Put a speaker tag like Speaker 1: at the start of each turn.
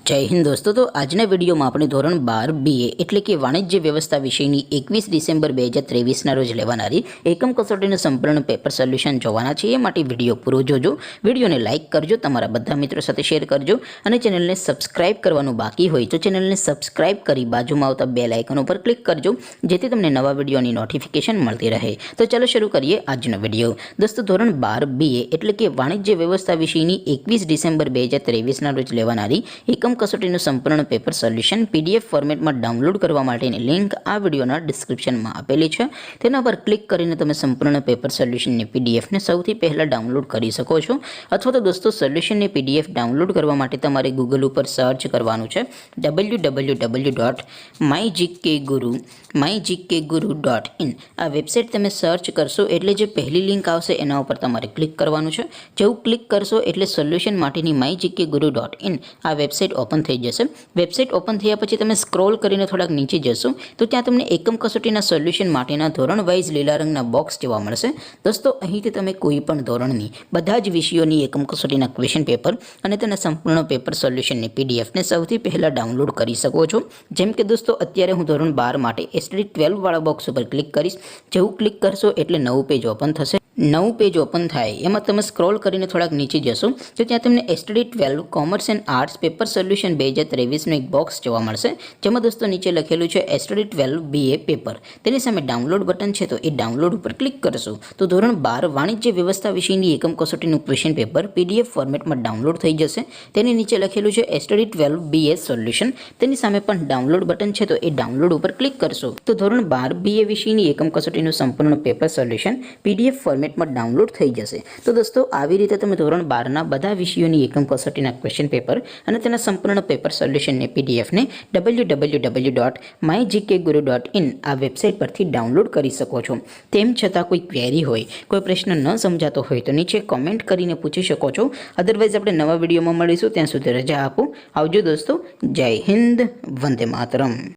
Speaker 1: जय हिंद दोस्तों। तो आजना विडियो में अपने धोरण 12 BA એટલે કે વાણિજ્ય વ્યવસ્થા વિષયની 21 ડિસેમ્બર 2023 રોજ લેવાનારી એકમ કસોટીનું સંપૂર્ણ પેપર સોલ્યુશન જોવાના છે। એ માટે વિડિયો પૂરો જોજો, વિડિયોને લાઇક કરજો, તમારા બધા મિત્રો સાથે શેર કરજો અને ચેનલને સબસ્ક્રાઇબ કરવાનું બાકી હોય તો ચેનલને સબસ્ક્રાઇબ કરી બાજુમાં આવતા બેલ આઇકન ઉપર ક્લિક કરજો, જેથી તમને નવા વિડિયોની નોટિફિકેશન મળતી રહે। તો ચાલો શરૂ કરીએ આજનો વિડિયો। દોસ્તો ધોરણ 12 BA એટલે કે વાણિજ્ય વ્યવસ્થા વિષયની 21 ડિસેમ્બર 2023 રોજ લેવાનારી એકમ કસોટીનું સંપૂર્ણ પેપર સોલ્યુશન PDF ફોર્મેટમાં ડાઉનલોડ કરવા માટેની લિંક આ વિડિયોના ડિસ્ક્રિપ્શનમાં આપેલી છે। તેના પર ક્લિક કરીને તમે સંપૂર્ણ પેપર સોલ્યુશનની PDFને સૌથી પહેલાં ડાઉનલોડ કરી શકો છો। અથવા તો દોસ્તો સોલ્યુશનની PDF ડાઉનલોડ કરવા માટે તમારે ગૂગલ ઉપર સર્ચ કરવાનું છે www.mygkguru.in। આ વેબસાઇટ તમે સર્ચ કરશો એટલે જે પહેલી લિંક આવશે એના ઉપર તમારે ક્લિક કરવાનું છે। જેવું ક્લિક કરશો એટલે સોલ્યુશન માટેની mygkguru.in આ વેબસાઇટ ઓપન થઈ જશે। વેબસાઇટ ઓપન થયા પછી તમે સ્ક્રોલ કરીને થોડાક નીચે જશો તો ત્યાં તમને એકમ કસોટીના સોલ્યુશન માટેના ધોરણ વાઇઝ લીલા રંગના બોક્સ જોવા મળશે। દોસ્તો અહીંથી તમે કોઈ પણ ધોરણની બધા જ વિષયોની એકમ કસોટીના ક્વેશ્ચન પેપર અને તેના સંપૂર્ણ પેપર સોલ્યુશનની PDFને સૌથી પહેલાં ડાઉનલોડ કરી શકો છો। જેમ કે દોસ્તો અત્યારે હું ધોરણ 12 માટે STD 12 વાળા બોક્સ ઉપર ક્લિક કરીશ। જેવું ક્લિક કરશો એટલે નવું પેજ ઓપન થશે। નવું પેજ ઓપન થાય એમાં તમે સ્ક્રોલ કરીને થોડાક નીચે જશો તો ત્યાં તમને STD 12 commerce and arts paper solution 2023નું એક બોક્સ જોવા મળશે, જેમાં દોસ્તો નીચે લખેલું છે STD 12 BA પેપર। તેની સામે ડાઉનલોડ બટન છે, તો એ ડાઉનલોડ ઉપર ક્લિક કરશો તો ધોરણ 12 વાણિજ્ય વ્યવસ્થા વિષયની એકમ કસોટીનું ક્વેશ્ચન પેપર PDF ફોર્મેટમાં ડાઉનલોડ થઈ જશે। તેની નીચે લખેલું છે STD 12 BA સોલ્યુશન, તેની સામે પણ ડાઉનલોડ બટન છે, તો એ ડાઉનલોડ ઉપર ક્લિક કરશો તો ધોરણ 12 BA વિષયની એકમ કસોટીનું સંપૂર્ણ પેપર સોલ્યુશન PDF ફોર્મેટમાં ડાઉનલોડ થઈ જશે। તો દોસ્તો આવી રીતે તમે ધોરણ 12ના બધા વિષયોની એકમ કસોટીના ક્વેશ્ચન પેપર અને તેના સંપૂર્ણ પેપર સોલ્યુશનની PDFને www.mygkguru.in આ વેબસાઇટ પરથી ડાઉનલોડ કરી શકો છો। તેમ છતાં કોઈ ક્વેરી હોય, કોઈ પ્રશ્ન ન સમજાતો હોય તો નીચે કોમેન્ટ કરીને પૂછી શકો છો। અદરવાઇઝ આપણે નવા વિડીયોમાં મળીશું, ત્યાં સુધી રજા આપો। આવજો દોસ્તો, જય હિન્દ, વંદે માતરમ।